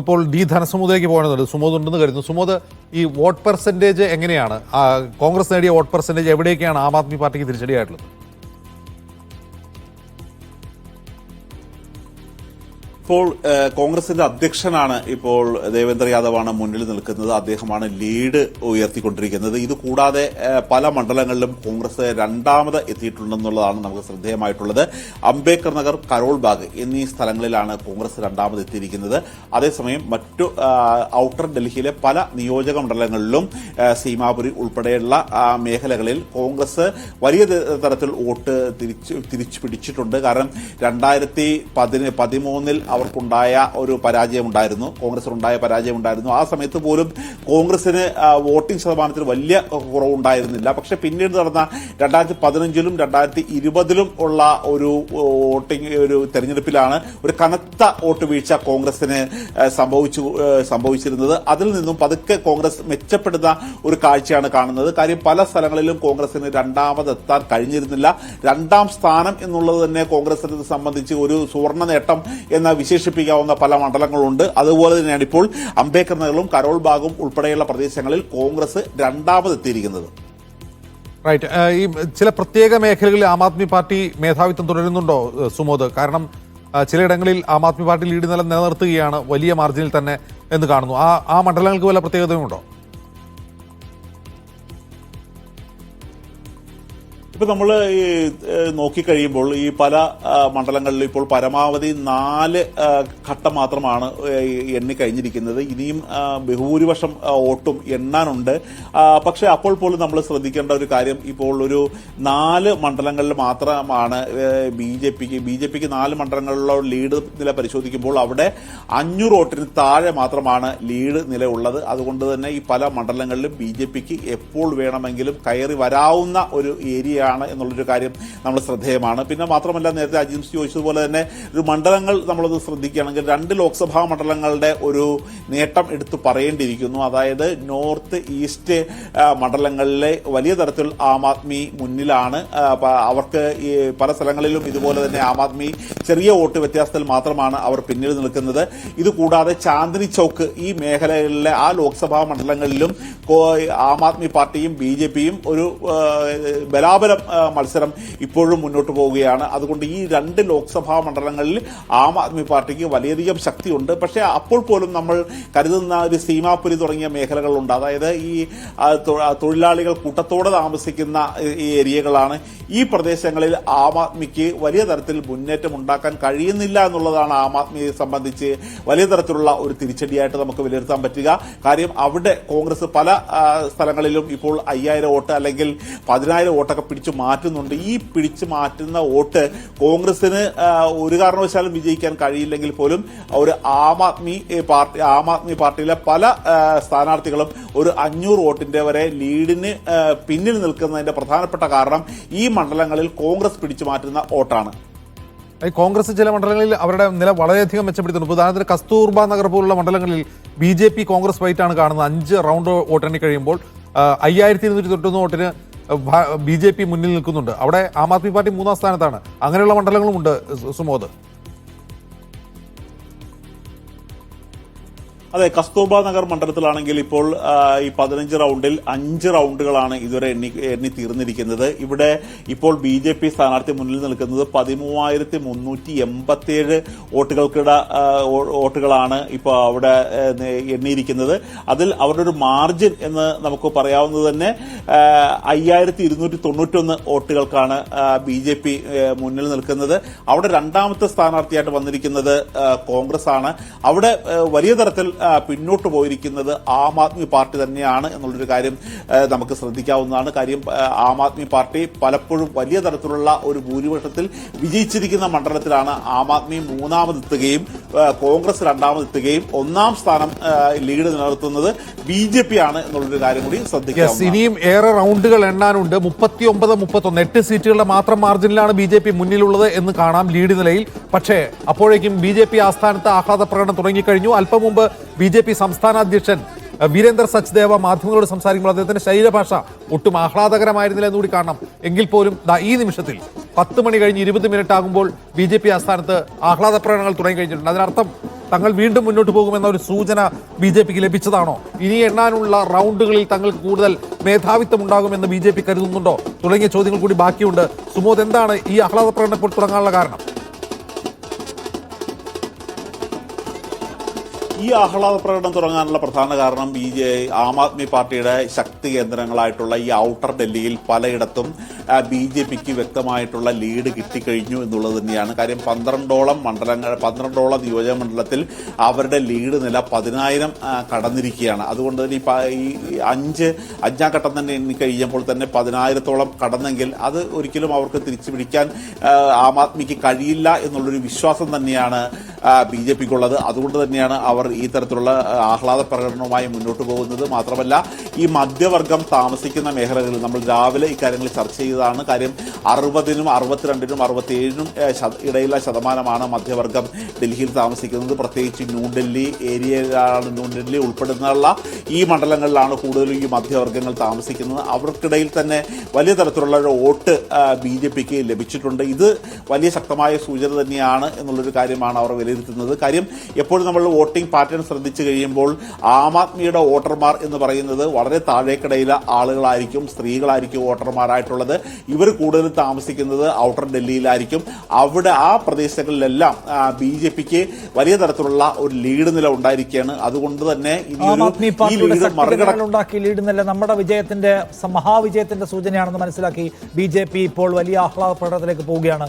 ഇപ്പോൾ ഡി ധനസുമോദിലേക്ക് പോകുന്നത് സുമോദ് ഉണ്ടെന്ന് കരുതുന്നു. സുമോദ്, ഈ വോട്ട് പെർസെൻറ്റേജ് എങ്ങനെയാണ്? കോൺഗ്രസ് നേടിയ വോട്ട് പെർസെൻറ്റേജ് എവിടേക്കാണ് ആം ആദ്മി പാർട്ടിക്ക് തിരിച്ചടിയായിട്ടുള്ളത്? ഇപ്പോൾ കോൺഗ്രസിന്റെ അധ്യക്ഷനാണ് ഇപ്പോൾ ദേവേന്ദ്ര യാദവാണ് മുന്നിൽ നിൽക്കുന്നത്. അദ്ദേഹമാണ് ലീഡ് ഉയർത്തിക്കൊണ്ടിരിക്കുന്നത്. ഇത് കൂടാതെ പല മണ്ഡലങ്ങളിലും കോൺഗ്രസ് രണ്ടാമത് എത്തിയിട്ടുണ്ടെന്നുള്ളതാണ് നമുക്ക് ശ്രദ്ധേയമായിട്ടുള്ളത്. അംബേദ്കർ നഗർ, കരോൾ ബാഗ് എന്നീ സ്ഥലങ്ങളിലാണ് കോൺഗ്രസ് രണ്ടാമത് എത്തിയിരിക്കുന്നത്. അതേസമയം മറ്റു ഔട്ടർ ഡൽഹിയിലെ പല നിയോജക മണ്ഡലങ്ങളിലും സീമാപുരി ഉൾപ്പെടെയുള്ള മേഖലകളിൽ കോൺഗ്രസ് വലിയ തരത്തിൽ വോട്ട് തിരിച്ചു പിടിച്ചിട്ടുണ്ട്. കാരണം 2013 അവർക്കുണ്ടായ ഒരു പരാജയമുണ്ടായിരുന്നു, കോൺഗ്രസിനുണ്ടായ പരാജയമുണ്ടായിരുന്നു. ആ സമയത്ത് പോലും കോൺഗ്രസിന് വോട്ടിംഗ് ശതമാനത്തിൽ വലിയ കുറവുണ്ടായിരുന്നില്ല. പക്ഷെ പിന്നീട് നടന്ന 2015-ലും 2020-ലും ഉള്ള ഒരു തെരഞ്ഞെടുപ്പിലാണ് ഒരു കനത്ത വോട്ട് വീഴ്ച കോൺഗ്രസിന് സംഭവിച്ചിരുന്നത്. അതിൽ നിന്നും പതുക്കെ കോൺഗ്രസ് മെച്ചപ്പെടുന്ന ഒരു കാഴ്ചയാണ് കാണുന്നത്. കാര്യം പല സ്ഥലങ്ങളിലും കോൺഗ്രസിന് രണ്ടാമതെത്താൻ കഴിഞ്ഞിരുന്നില്ല. രണ്ടാം സ്ഥാനം എന്നുള്ളത് തന്നെ കോൺഗ്രസിനെ സംബന്ധിച്ച് ഒരു സുവർണ നേട്ടം എന്ന വിശേഷിപ്പിക്കാവുന്ന പല മണ്ഡലങ്ങളുണ്ട്. അതുപോലെ തന്നെയാണ് ഇപ്പോൾ അംബേദ്കർ നഗറും കരോൾ ബാഗും ഉൾപ്പെടെയുള്ള പ്രദേശങ്ങളിൽ കോൺഗ്രസ് രണ്ടാമതെത്തിയിരിക്കുന്നത്. റൈറ്റ്. ഈ ചില പ്രത്യേക മേഖലകളിൽ ആം ആദ്മി പാർട്ടി മേധാവിത്വം തുടരുന്നുണ്ടോ സുമോദ്? കാരണം ചിലയിടങ്ങളിൽ ആം ആദ്മി പാർട്ടി ലീഡ് നിലനിർത്തുകയാണ് വലിയ മാർജിനിൽ തന്നെ എന്ന് കാണുന്നു. ആ മണ്ഡലങ്ങൾക്ക് വല്ല പ്രത്യേകതയുമുണ്ടോ? ഇപ്പൊ നമ്മൾ നോക്കിക്കഴിയുമ്പോൾ ഈ പല മണ്ഡലങ്ങളിലും ഇപ്പോൾ പരമാവധി 4 ഘട്ടം മാത്രമാണ് എണ്ണിക്കഴിഞ്ഞിരിക്കുന്നത്. ഇനിയും ബഹുഭൂരിപക്ഷം വോട്ടും എണ്ണാനുണ്ട്. പക്ഷെ അപ്പോൾ പോലും നമ്മൾ ശ്രദ്ധിക്കേണ്ട ഒരു കാര്യം, ഇപ്പോൾ ഒരു 4 മണ്ഡലങ്ങളിൽ മാത്രമാണ് ബി ജെ പിക്ക് 4 മണ്ഡലങ്ങളിലുള്ള ലീഡ് നില പരിശോധിക്കുമ്പോൾ അവിടെ 500 വോട്ടിന് താഴെ മാത്രമാണ് ലീഡ് നില ഉള്ളത്. അതുകൊണ്ട് തന്നെ ഈ പല മണ്ഡലങ്ങളിലും ബി ജെ പിക്ക് എപ്പോൾ വേണമെങ്കിലും കയറി വരാവുന്ന ഒരു ഏരിയ എന്നുള്ളൊരു കാര്യം നമ്മൾ ശ്രദ്ധേയമാണ്. പിന്നെ മാത്രമല്ല, നേരത്തെ അജിംസ് ചോദിച്ചതുപോലെ തന്നെ ഒരു മണ്ഡലങ്ങൾ നമ്മളത് ശ്രദ്ധിക്കുകയാണെങ്കിൽ 2 ലോക്സഭാ മണ്ഡലങ്ങളുടെ ഒരു നേട്ടം എടുത്തു പറയേണ്ടിയിരിക്കുന്നു. അതായത് നോർത്ത് ഈസ്റ്റ് മണ്ഡലങ്ങളിലെ വലിയ തരത്തിൽ ആം ആദ്മി മുന്നിലാണ്. അവർക്ക് ഈ പല സ്ഥലങ്ങളിലും ഇതുപോലെ തന്നെ ആം ആദ്മി ചെറിയ വോട്ട് വ്യത്യാസത്തിൽ മാത്രമാണ് അവർ പിന്നിൽ നിൽക്കുന്നത്. ഇതുകൂടാതെ ചാന്ദിനി ചൌക്ക് ഈ മേഖലകളിലെ ആ ലോക്സഭാ മണ്ഡലങ്ങളിലും ആം ആദ്മി പാർട്ടിയും ബി ജെ പിയും ഒരു ബലാബലം മത്സരം ഇപ്പോഴും മുന്നോട്ട് പോവുകയാണ്. അതുകൊണ്ട് ഈ 2 ലോക്സഭാ മണ്ഡലങ്ങളിൽ ആം ആദ്മി പാർട്ടിക്ക് വളരെയധികം ശക്തിയുണ്ട്. പക്ഷേ അപ്പോൾ പോലും നമ്മൾ കരുതുന്ന ഒരു സീമാപുരി തുടങ്ങിയ മേഖലകളുണ്ട്. അതായത് ഈ തൊഴിലാളികൾ കൂട്ടത്തോടെ താമസിക്കുന്ന ഈ ഏരിയകളാണ്. ഈ പ്രദേശങ്ങളിൽ ആം ആദ്മിക്ക് വലിയ തരത്തിൽ മുന്നേറ്റം ഉണ്ടാക്കാൻ കഴിയുന്നില്ല എന്നുള്ളതാണ് ആം ആദ്മിയെ സംബന്ധിച്ച് വലിയ തരത്തിലുള്ള ഒരു തിരിച്ചടിയായിട്ട് നമുക്ക് വിലയിരുത്താൻ പറ്റുക. കാര്യം അവിടെ കോൺഗ്രസ് പല സ്ഥലങ്ങളിലും ഇപ്പോൾ 5000 വോട്ട് അല്ലെങ്കിൽ 10000 വോട്ടൊക്കെ പിടിച്ചു മാറ്റുന്നുണ്ട്. ഈ പിടിച്ചു മാറ്റുന്ന വോട്ട് കോൺഗ്രസിന് ഒരു കാരണവശാലും വിജയിക്കാൻ കഴിയില്ലെങ്കിൽ പോലും ഒരു ആം ആദ്മി പാർട്ടിയിലെ പല സ്ഥാനാർത്ഥികളും ഒരു 500 വോട്ടിന്റെ വരെ ലീഡിന് പിന്നിൽ നിൽക്കുന്നതിന്റെ പ്രധാനപ്പെട്ട കാരണം ഈ മണ്ഡലങ്ങളിൽ കോൺഗ്രസ് പിടിച്ചു മാറ്റുന്ന വോട്ടാണ്. കോൺഗ്രസ് ചില മണ്ഡലങ്ങളിൽ അവരുടെ നില വളരെയധികം മെച്ചപ്പെടുത്തുന്നു. ഉദാഹരണത്തിന് കസ്തൂർബ നഗർ പോലുള്ള മണ്ഡലങ്ങളിൽ ബി ജെ പി കോൺഗ്രസ് ഫൈറ്റാണ് കാണുന്നത്. 5 റൗണ്ട് വോട്ടെണ്ണി കഴിയുമ്പോൾ 5291 വോട്ടിന് ബി ജെ പി മുന്നിൽ നിൽക്കുന്നുണ്ട്. അവിടെ ആം ആദ്മി പാർട്ടി 3-ാം സ്ഥാനത്താണ്. അങ്ങനെയുള്ള മണ്ഡലങ്ങളുമുണ്ട് സുമോദ്. അതെ, കസ്തൂർബ നഗർ മണ്ഡലത്തിലാണെങ്കിൽ ഇപ്പോൾ ഈ 15 റൗണ്ടിൽ 5 റൗണ്ടുകളാണ് ഇതുവരെ എണ്ണി തീർന്നിരിക്കുന്നത്. ഇവിടെ ഇപ്പോൾ ബി ജെ പി സ്ഥാനാർത്ഥി മുന്നിൽ നിൽക്കുന്നത് 13,387 വോട്ടുകളാണ് ഇപ്പോൾ അവിടെ എണ്ണിയിരിക്കുന്നത്. അതിൽ അവരുടെ ഒരു മാർജിൻ എന്ന് നമുക്ക് പറയാവുന്നത് തന്നെ 5291 വോട്ടുകൾക്കാണ് ബി ജെ പി മുന്നിൽ നിൽക്കുന്നത്. അവിടെ രണ്ടാമത്തെ സ്ഥാനാർത്ഥിയായിട്ട് വന്നിരിക്കുന്നത് കോൺഗ്രസ് ആണ്. അവിടെ വലിയ തരത്തിൽ പിന്നോട്ട് പോയിരിക്കുന്നത് ആം ആദ്മി പാർട്ടി തന്നെയാണ് എന്നുള്ളൊരു കാര്യം നമുക്ക് ശ്രദ്ധിക്കാവുന്നതാണ്. കാര്യം ആം ആദ്മി പാർട്ടി പലപ്പോഴും വലിയ തരത്തിലുള്ള ഒരു ഭൂരിപക്ഷത്തിൽ വിജയിച്ചിരിക്കുന്ന മണ്ഡലത്തിലാണ് ആം ആദ്മി 3ാമതെത്തുകയും കോൺഗ്രസ് 2ാമതെത്തുകയും 1ാം സ്ഥാനം ലീഡ് നിലനിർത്തുന്നത് ബി ജെ പി ആണ് എന്നുള്ളൊരു കാര്യം കൂടി ശ്രദ്ധിക്കാം. ഇനിയും ഏറെ റൗണ്ടുകൾ എണ്ണാനുണ്ട്. 39-31 8 സീറ്റുകളുടെ മാത്രം മാർജിനിലാണ് ബി ജെ പി മുന്നിലുള്ളത് എന്ന് കാണാം ലീഡ് നിലയിൽ. പക്ഷേ അപ്പോഴേക്കും ബി ജെ പി ആസ്ഥാനത്ത് ആഹ്ലാദ പ്രകടനം തുടങ്ങിക്കഴിഞ്ഞു. അല്പം മുമ്പ് ബി ജെ പി സംസ്ഥാന അധ്യക്ഷൻ വീരേന്ദർ സച്ദേവ മാധ്യമങ്ങളോട് സംസാരിക്കുമ്പോൾ അദ്ദേഹത്തിന്റെ ശരീരഭാഷ ഒട്ടും ആഹ്ലാദകരമായിരുന്നില്ല എന്നുകൂടി കാണണം. എങ്കിൽ പോലും ഈ നിമിഷത്തിൽ 10 മണി കഴിഞ്ഞ് 20 മിനിറ്റ് ആകുമ്പോൾ ബി ജെ പി ആസ്ഥാനത്ത് ആഹ്ലാദ പ്രകടനങ്ങൾ തുടങ്ങി കഴിഞ്ഞിട്ടുണ്ട്. അതിനർത്ഥം തങ്ങൾ വീണ്ടും മുന്നോട്ട് പോകുമെന്ന ഒരു സൂചന ബി ജെ പിക്ക് ലഭിച്ചതാണോ? ഇനി എണ്ണാനുള്ള റൗണ്ടുകളിൽ തങ്ങൾക്ക് കൂടുതൽ മേധാവിത്വം ഉണ്ടാകുമെന്ന് ബി ജെ പി കരുതുന്നുണ്ടോ? തുടങ്ങിയ ചോദ്യങ്ങൾ കൂടി ബാക്കിയുണ്ട്. സുമോദ്, എന്താണ് ഈ ആഹ്ലാദ പ്രകടനം ഇപ്പോൾ തുടങ്ങാനുള്ള കാരണം? ഈ ആഹ്ലാദ പ്രകടനം തുടങ്ങാനുള്ള പ്രധാന കാരണം ആം ആദ്മി പാർട്ടിയുടെ ശക്തി കേന്ദ്രങ്ങളായിട്ടുള്ള ഈ ഔട്ടർ ഡൽഹിയിൽ പലയിടത്തും ബി ജെ പിക്ക് വ്യക്തമായിട്ടുള്ള ലീഡ് കിട്ടിക്കഴിഞ്ഞു എന്നുള്ളത് തന്നെയാണ്. കാര്യം 12ഓളം നിയോജക മണ്ഡലത്തിൽ അവരുടെ ലീഡ് നില 10,000 കടന്നിരിക്കുകയാണ്. അതുകൊണ്ട് തന്നെ ഈ അഞ്ചാം ഘട്ടം തന്നെ എണ്ണിക്കഴിഞ്ഞപ്പോൾ തന്നെ 10,000-ഓളം കടന്നെങ്കിൽ അത് ഒരിക്കലും അവർക്ക് തിരിച്ചു പിടിക്കാൻ ആം ആദ്മിക്ക് കഴിയില്ല എന്നുള്ളൊരു വിശ്വാസം തന്നെയാണ് ബി ജെ പിക്കുള്ളത്. അതുകൊണ്ട് തന്നെയാണ് അവർ ഈ തരത്തിലുള്ള ആഹ്ലാദ പ്രകടനവുമായി മുന്നോട്ട് പോകുന്നത്. മാത്രമല്ല, ഈ മധ്യവർഗം താമസിക്കുന്ന മേഖലകളിൽ നമ്മൾ രാവിലെ ഇക്കാര്യങ്ങൾ ചർച്ച ചെയ്തതാണ്. കാര്യം 60-നും 62-നും 67-നും ഇടയിലുള്ള ശതമാനമാണ് മധ്യവർഗം ഡൽഹിയിൽ താമസിക്കുന്നത്. പ്രത്യേകിച്ച് ന്യൂഡൽഹി ഏരിയയിലാണ്, ന്യൂഡൽഹി ഉൾപ്പെടുന്നുള്ള ഈ മണ്ഡലങ്ങളിലാണ് കൂടുതലും ഈ മധ്യവർഗങ്ങൾ താമസിക്കുന്നത്. അവർക്കിടയിൽ തന്നെ വലിയ തരത്തിലുള്ള ഒരു വോട്ട് ബി ജെ പിക്ക് ലഭിച്ചിട്ടുണ്ട്. ഇത് വലിയ ശക്തമായ സൂചന തന്നെയാണ് എന്നുള്ളൊരു കാര്യമാണ് അവർ വിലയിരുത്തുന്നത്. കാര്യം എപ്പോഴും നമ്മൾ വോട്ടിംഗ് പാറ്റേൺ ശ്രദ്ധിച്ചു കഴിയുമ്പോൾ ആം ആദ്മിയുടെ വോട്ടർമാർ എന്ന് പറയുന്നത് വളരെ താഴേക്കിടയിലെ ആളുകളായിരിക്കും, സ്ത്രീകളായിരിക്കും വോട്ടർമാരായിട്ടുള്ളത്. ഇവർ കൂടുതൽ താമസിക്കുന്നത് ഔട്ടർ ഡൽഹിയിലായിരിക്കും. അവിടെ ആ പ്രദേശങ്ങളിലെല്ലാം ബി ജെ പിക്ക് വലിയ തരത്തിലുള്ള ഒരു ലീഡ് നില ഉണ്ടായിരിക്കുകയാണ്. അതുകൊണ്ട് തന്നെ ഉണ്ടാക്കി ലീഡ് നില നമ്മുടെ വിജയത്തിന്റെ മഹാവിജയത്തിന്റെ സൂചനയാണെന്ന് മനസ്സിലാക്കി ബി ജെ പി ഇപ്പോൾ വലിയ ആഹ്ലാദ പ്രകടനത്തിലേക്ക് പോവുകയാണ്.